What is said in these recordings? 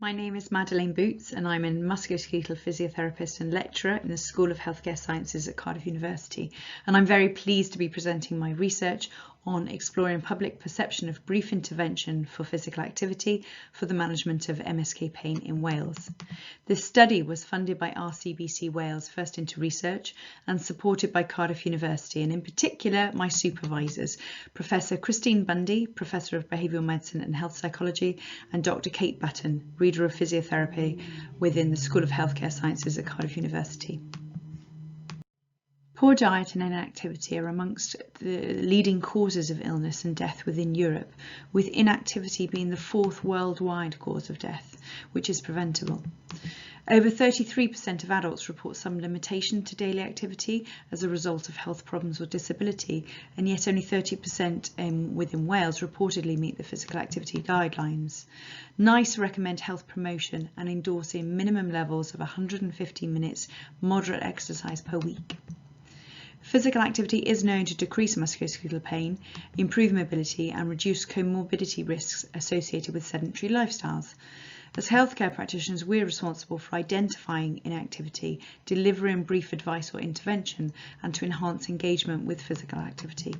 My name is Madeline Boots and I'm a musculoskeletal physiotherapist and lecturer in the School of Healthcare Sciences at Cardiff University, and I'm very pleased to be presenting my research on exploring public perception of brief intervention for physical activity for the management of MSK pain in Wales. This study was funded by RCBC Wales First Into Research and supported by Cardiff University, and in particular my supervisors, Professor Christine Bundy, Professor of Behavioural Medicine and Health Psychology, and Dr. Kate Button, Reader of Physiotherapy within the School of Healthcare Sciences at Cardiff University. Poor diet and inactivity are amongst the leading causes of illness and death within Europe, with inactivity being the fourth worldwide cause of death, which is preventable. Over 33% of adults report some limitation to daily activity as a result of health problems or disability, and yet only 30% within Wales reportedly meet the physical activity guidelines. NICE recommend health promotion and endorsing minimum levels of 150 minutes moderate exercise per week. Physical activity is known to decrease musculoskeletal pain, improve mobility and reduce comorbidity risks associated with sedentary lifestyles. As healthcare practitioners, we're responsible for identifying inactivity, delivering brief advice or intervention, and to enhance engagement with physical activity.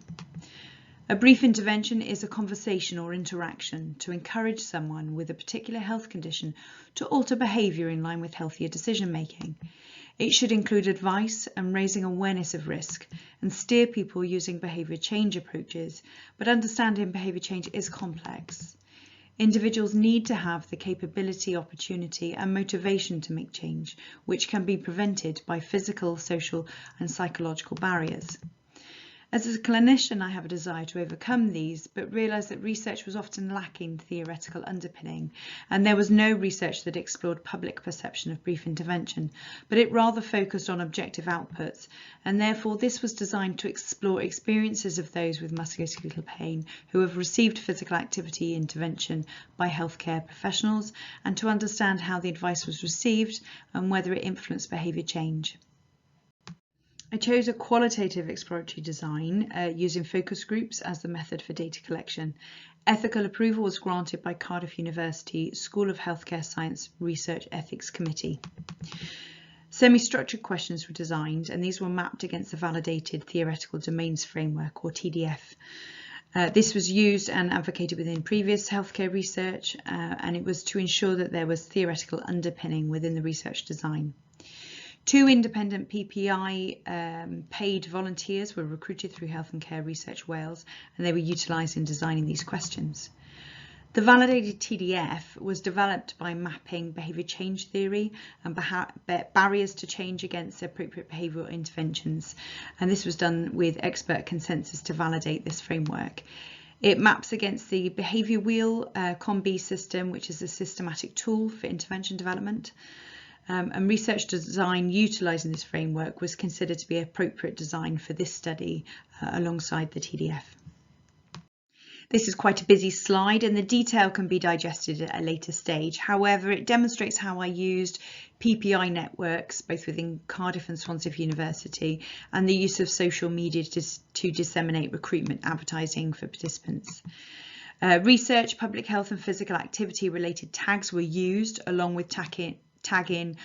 A brief intervention is a conversation or interaction to encourage someone with a particular health condition to alter behaviour in line with healthier decision making. It should include advice and raising awareness of risk and steer people using behaviour change approaches, but understanding behaviour change is complex. Individuals need to have the capability, opportunity and motivation to make change, which can be prevented by physical, social and psychological barriers. As a clinician, I have a desire to overcome these, but realised that research was often lacking theoretical underpinning, and there was no research that explored public perception of brief intervention, but it rather focused on objective outputs, and therefore this was designed to explore experiences of those with musculoskeletal pain who have received physical activity intervention by healthcare professionals, and to understand how the advice was received and whether it influenced behaviour change. I chose a qualitative exploratory design using focus groups as the method for data collection. Ethical approval was granted by Cardiff University School of Healthcare Science Research Ethics Committee. Semi-structured questions were designed, and these were mapped against the validated Theoretical Domains Framework, or TDF. This was used and advocated within previous healthcare research, and it was to ensure that there was theoretical underpinning within the research design. 2 independent PPI paid volunteers were recruited through Health and Care Research Wales, and they were utilised in designing these questions. The validated TDF was developed by mapping behaviour change theory and barriers to change against appropriate behavioural interventions, and this was done with expert consensus to validate this framework. It maps against the Behaviour Wheel COM-B system, which is a systematic tool for intervention development. And research design utilising this framework was considered to be appropriate design for this study alongside the TDF. This is quite a busy slide and the detail can be digested at a later stage. However, it demonstrates how I used PPI networks both within Cardiff and Swansea University and the use of social media to disseminate recruitment advertising for participants. Research, public health and physical activity related tags were used along with tagging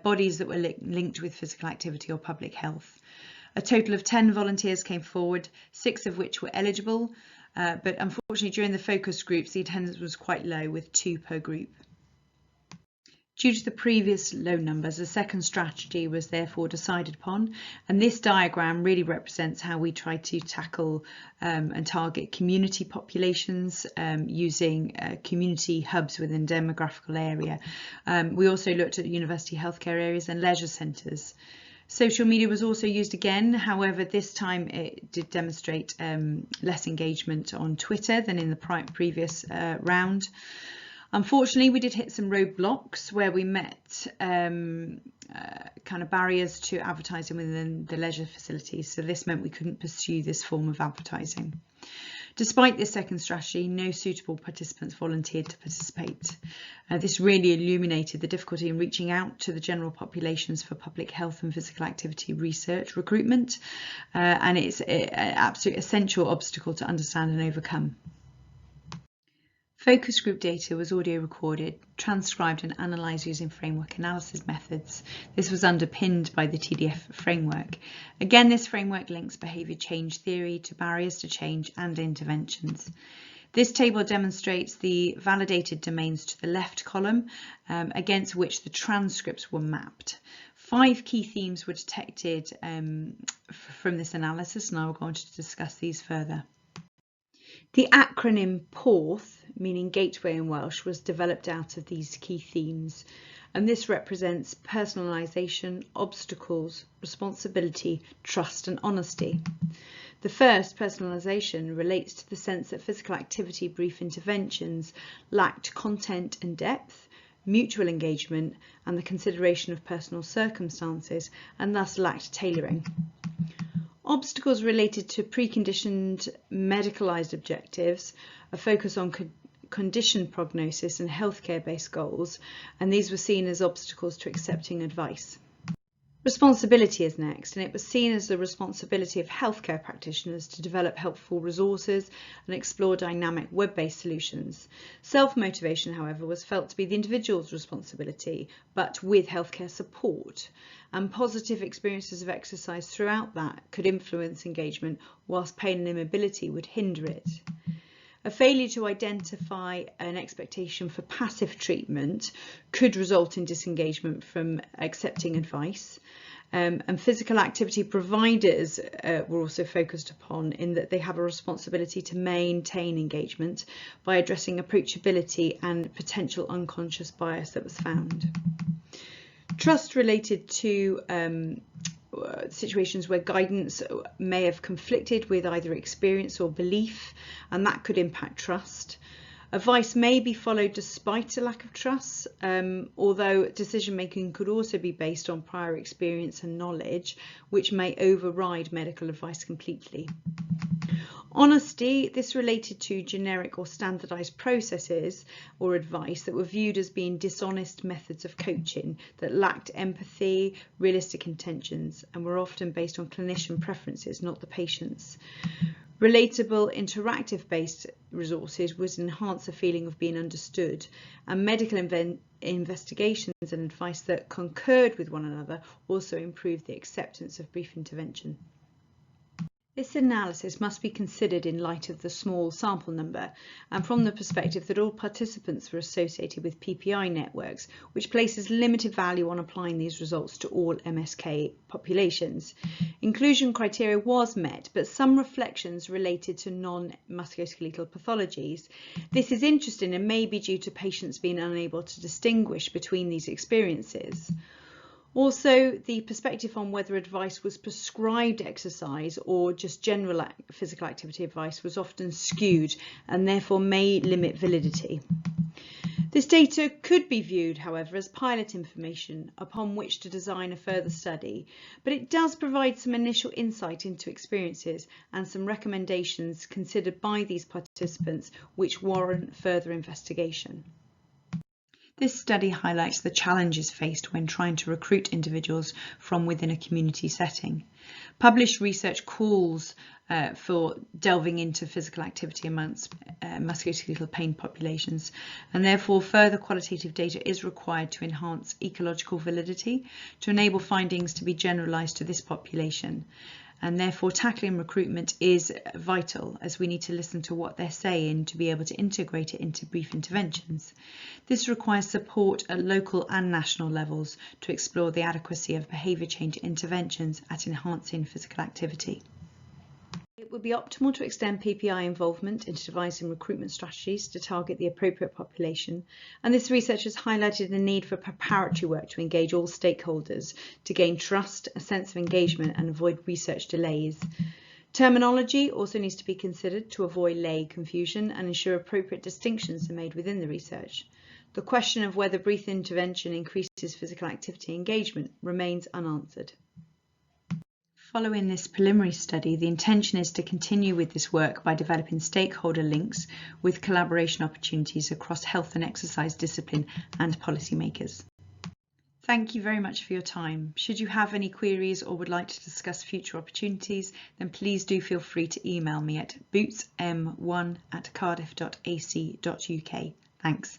bodies that were linked with physical activity or public health. A total of 10 volunteers came forward, 6 of which were eligible, but unfortunately during the focus groups the attendance was quite low, with 2 per group. Due to the previous low numbers, a second strategy was therefore decided upon, and this diagram really represents how we try to tackle and target community populations using community hubs within the demographical area. We also looked at university healthcare areas and leisure centres. Social media was also used again, however this time it did demonstrate less engagement on Twitter than in the previous round. Unfortunately, we did hit some roadblocks where we met kind of barriers to advertising within the leisure facilities, so this meant we couldn't pursue this form of advertising. Despite this second strategy, no suitable participants volunteered to participate. This really illuminated the difficulty in reaching out to the general populations for public health and physical activity research recruitment, and it's an absolute essential obstacle to understand and overcome. Focus group data was audio recorded, transcribed and analysed using framework analysis methods. This was underpinned by the TDF framework. Again, this framework links behaviour change theory to barriers to change and interventions. This table demonstrates the validated domains to the left column, against which the transcripts were mapped. 5 key themes were detected from this analysis, and I will go on to discuss these further. The acronym PORTH, meaning gateway in Welsh, was developed out of these key themes, and this represents personalisation, obstacles, responsibility, trust and honesty. The first, personalisation, relates to the sense that physical activity brief interventions lacked content and depth, mutual engagement and the consideration of personal circumstances, and thus lacked tailoring. Obstacles related to preconditioned medicalised objectives, a focus on condition prognosis and healthcare-based goals, and these were seen as obstacles to accepting advice. Responsibility is next, and it was seen as the responsibility of healthcare practitioners to develop helpful resources and explore dynamic web-based solutions. Self-motivation, however, was felt to be the individual's responsibility, but with healthcare support, and positive experiences of exercise throughout that could influence engagement, whilst pain and immobility would hinder it. A failure to identify an expectation for passive treatment could result in disengagement from accepting advice. And physical activity providers were also focused upon, in that they have a responsibility to maintain engagement by addressing approachability and potential unconscious bias that was found. Trust related to situations where guidance may have conflicted with either experience or belief, and that could impact trust. Advice may be followed despite a lack of trust, although decision making could also be based on prior experience and knowledge, which may override medical advice completely. Honesty, this related to generic or standardised processes or advice that were viewed as being dishonest methods of coaching that lacked empathy, realistic intentions, and were often based on clinician preferences, not the patient's. Relatable, interactive-based resources would enhance a feeling of being understood, and medical investigations and advice that concurred with one another also improved the acceptance of brief intervention. This analysis must be considered in light of the small sample number and from the perspective that all participants were associated with PPI networks, which places limited value on applying these results to all MSK populations. Inclusion criteria was met, but some reflections related to non-musculoskeletal pathologies. This is interesting and may be due to patients being unable to distinguish between these experiences. Also, the perspective on whether advice was prescribed exercise or just general physical activity advice was often skewed and therefore may limit validity. This data could be viewed, however, as pilot information upon which to design a further study, but it does provide some initial insight into experiences and some recommendations considered by these participants which warrant further investigation. This study highlights the challenges faced when trying to recruit individuals from within a community setting. Published research calls for delving into physical activity amongst musculoskeletal pain populations, and therefore further qualitative data is required to enhance ecological validity to enable findings to be generalised to this population. And therefore tackling recruitment is vital, as we need to listen to what they're saying to be able to integrate it into brief interventions. This requires support at local and national levels to explore the adequacy of behaviour change interventions at enhancing physical activity. It would be optimal to extend PPI involvement into devising recruitment strategies to target the appropriate population, and this research has highlighted the need for preparatory work to engage all stakeholders to gain trust, a sense of engagement and avoid research delays. Terminology also needs to be considered to avoid lay confusion and ensure appropriate distinctions are made within the research. The question of whether brief intervention increases physical activity engagement remains unanswered. Following this preliminary study, the intention is to continue with this work by developing stakeholder links with collaboration opportunities across health and exercise discipline and policymakers. Thank you very much for your time. Should you have any queries or would like to discuss future opportunities, then please do feel free to email me at bootsm1@cardiff.ac.uk. Thanks.